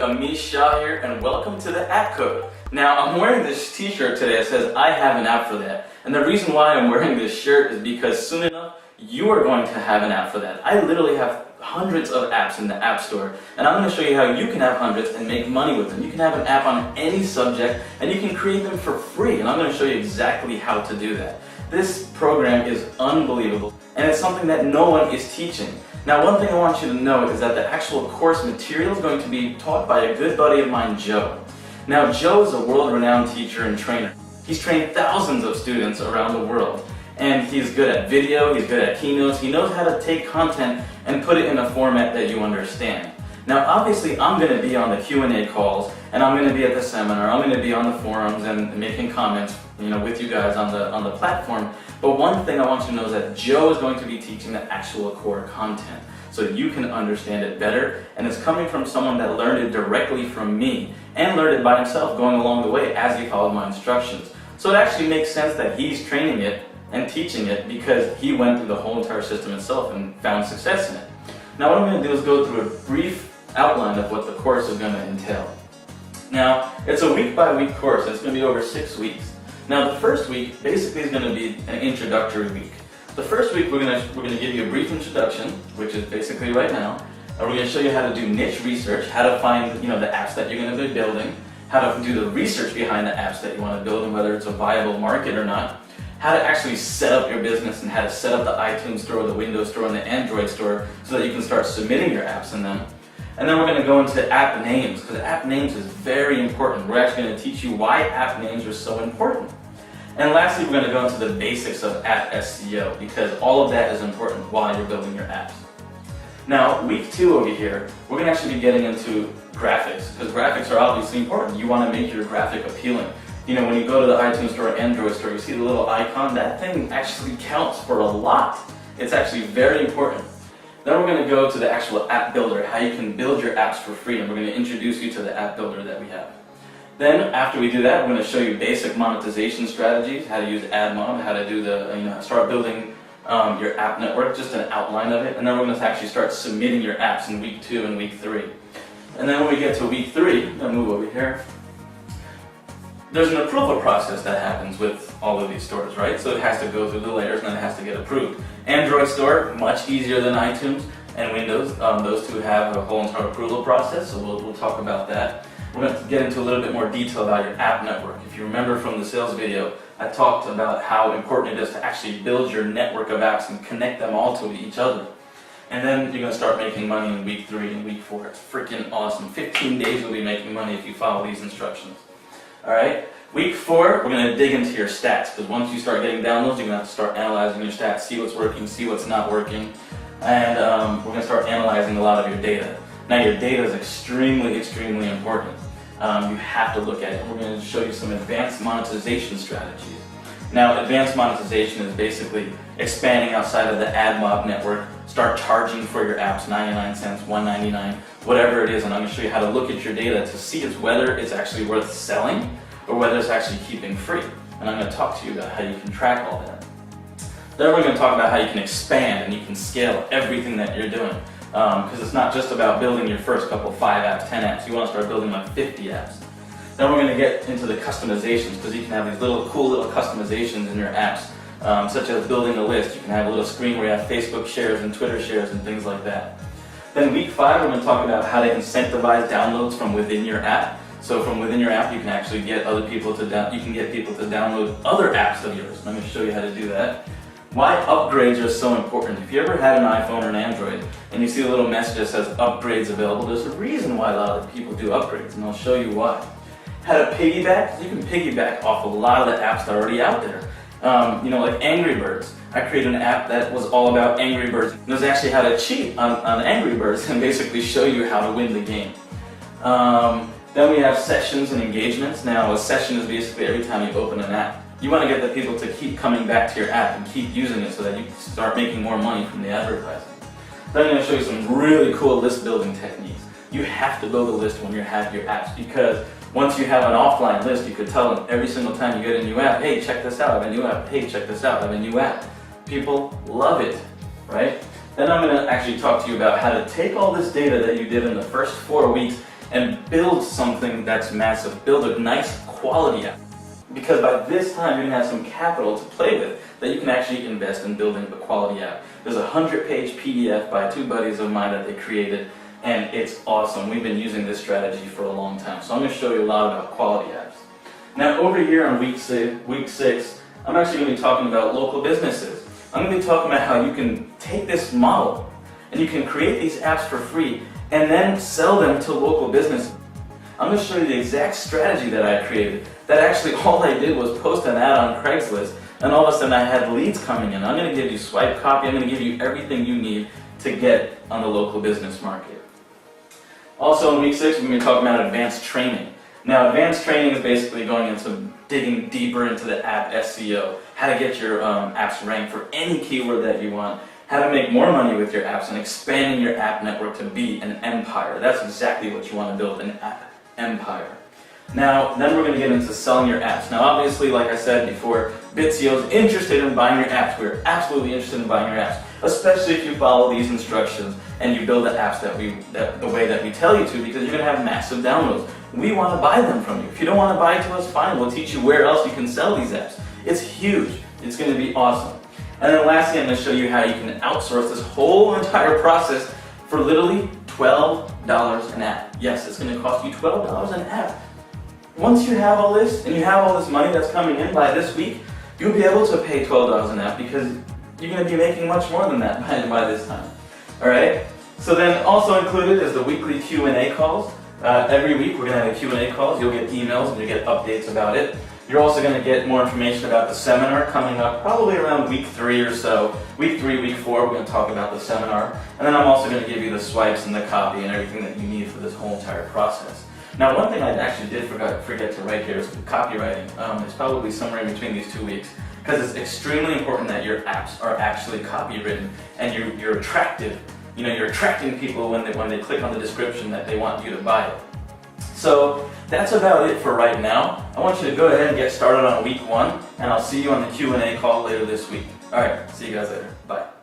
Amish Shah here, and welcome to the App Code. Now, I'm wearing this t-shirt today that says, I have an app for that. And the reason why I'm wearing this shirt is because soon enough, you are going to have an app for that. I literally have hundreds of apps in the App Store, and I'm going to show you how you can have hundreds and make money with them. You can have an app on any subject, and you can create them for free, and I'm going to show you exactly how to do that. This program is unbelievable, and it's something that no one is teaching. Now, one thing I want you to know is that the actual course material is going to be taught by a good buddy of mine, Joe. Now, Joe is a world-renowned teacher and trainer. He's trained thousands of students around the world, and he's good at video, he's good at keynotes, he knows how to take content and put it in a format that you understand. Now, obviously, I'm going to be on the Q&A calls, and I'm going to be at the seminar, I'm going to be on the forums and making comments, with you guys on the platform. But one thing I want you to know is that Joe is going to be teaching the actual core content, so you can understand it better, and it's coming from someone that learned it directly from me, and learned it by himself going along the way as he followed my instructions. So it actually makes sense that he's training it and teaching it because he went through the whole entire system himself and found success in it. Now what I'm going to do is go through a brief outline of what the course is going to entail. Now, it's a week-by-week course, and it's going to be over 6 weeks. Now, the first week basically is going to be an introductory week. The first week we're going to give you a brief introduction, which is basically right now, and we're going to show you how to do niche research, how to find the apps that you're going to be building, how to do the research behind the apps that you want to build and whether it's a viable market or not, how to actually set up your business and how to set up the iTunes Store, the Windows Store, and the Android Store so that you can start submitting your apps in them. And then we're going to go into app names, because app names is very important. We're actually going to teach you why app names are so important. And lastly, we're going to go into the basics of app SEO, because all of that is important while you're building your apps. Now, week 2 over here, we're going to actually be getting into graphics, because graphics are obviously important. You want to make your graphic appealing. When you go to the iTunes Store or Android Store, you see the little icon, that thing actually counts for a lot. It's actually very important. Then we're going to go to the actual app builder, how you can build your apps for free, and we're going to introduce you to the app builder that we have. Then after we do that, we're going to show you basic monetization strategies, how to use AdMob, how to do start building your app network, just an outline of it, and then we're going to actually start submitting your apps in week 2 and week 3. And then when we get to week 3, I'm going to move over here, there's an approval process that happens with all of these stores, right? So it has to go through the layers and then it has to get approved. Android Store, much easier than iTunes and Windows. Those two have a whole entire approval process, so we'll talk about that. We're going to get into a little bit more detail about your app network. If you remember from the sales video, I talked about how important it is to actually build your network of apps and connect them all to each other. And then you're going to start making money in week 3 and week 4. It's freaking awesome. 15 days you'll be making money if you follow these instructions. Alright, week 4, we're going to dig into your stats, because once you start getting downloads, you're going to have to start analyzing your stats, see what's working, see what's not working, and we're going to start analyzing a lot of your data. Now, your data is extremely, extremely important. You have to look at it. We're going to show you some advanced monetization strategies. Now, advanced monetization is basically expanding outside of the AdMob network, start charging for your apps, 99 cents, $1.99, whatever it is, and I'm going to show you how to look at your data to see whether it's actually worth selling or whether it's actually keeping free. And I'm going to talk to you about how you can track all that. Then we're going to talk about how you can expand and you can scale everything that you're doing. Because it's not just about building your first couple, 5 apps, 10 apps, you want to start building like 50 apps. Then we're going to get into the customizations, because you can have these cool little customizations in your apps, such as building a list. You can have a little screen where you have Facebook shares and Twitter shares and things like that. Then week 5, we're going to talk about how to incentivize downloads from within your app. So from within your app, you can actually get people to download other apps of yours. I'm going to show you how to do that. Why upgrades are so important. If you ever had an iPhone or an Android and you see a little message that says upgrades available, there's a reason why a lot of people do upgrades, and I'll show you why. How to piggyback? You can piggyback off a lot of the apps that are already out there. Like Angry Birds. I created an app that was all about Angry Birds. It was actually how to cheat on Angry Birds and basically show you how to win the game. Then we have sessions and engagements. Now, a session is basically every time you open an app. You want to get the people to keep coming back to your app and keep using it so that you can start making more money from the advertising. Then I'm going to show you some really cool list building techniques. You have to build a list when you have your apps, because once you have an offline list, you could tell them every single time you get a new app, hey, check this out, I have a new app, hey, check this out, I have a new app. People love it, right? Then I'm going to actually talk to you about how to take all this data that you did in the first 4 weeks and build something that's massive, build a nice quality app. Because by this time you're going to have some capital to play with that you can actually invest in building a quality app. There's a 100-page PDF by two buddies of mine that they created, and it's awesome. We've been using this strategy for a long time. So I'm going to show you a lot about quality apps. Now over here on week 6, I'm actually going to be talking about local businesses. I'm going to be talking about how you can take this model and you can create these apps for free and then sell them to local businesses. I'm going to show you the exact strategy that I created. That actually all I did was post an ad on Craigslist, and all of a sudden I had leads coming in. I'm going to give you swipe copy. I'm going to give you everything you need to get on the local business market. Also in week 6, we're going to be talking about advanced training. Now advanced training is basically going into digging deeper into the app SEO, how to get your apps ranked for any keyword that you want, how to make more money with your apps, and expanding your app network to be an empire. That's exactly what you want to build, an app empire. Now, then we're going to get into selling your apps. Now, obviously, like I said before, BitSEO is interested in buying your apps. We're absolutely interested in buying your apps, especially if you follow these instructions and you build the apps the way that we tell you to, because you're going to have massive downloads. We want to buy them from you. If you don't want to buy to us, fine. We'll teach you where else you can sell these apps. It's huge. It's going to be awesome. And then lastly, I'm going to show you how you can outsource this whole entire process for literally $12 an app. Yes, it's going to cost you $12 an app. Once you have all this, and you have all this money that's coming in by this week, you'll be able to pay $12 an app because you're going to be making much more than that by this time. Alright? So then also included is the weekly Q&A calls. Every week we're going to have a Q&A calls. You'll get emails and you'll get updates about it. You're also going to get more information about the seminar coming up probably around week 3 or so. Week 3, week 4, we're going to talk about the seminar. And then I'm also going to give you the swipes and the copy and everything that you need for this whole entire process. Now, one thing I actually did forget to write here is copywriting. It's probably somewhere in between these 2 weeks, because it's extremely important that your apps are actually copywritten and you're attractive. You know, you're attracting people when they click on the description that they want you to buy it. So that's about it for right now. I want you to go ahead and get started on week 1, and I'll see you on the Q&A call later this week. All right, see you guys later. Bye.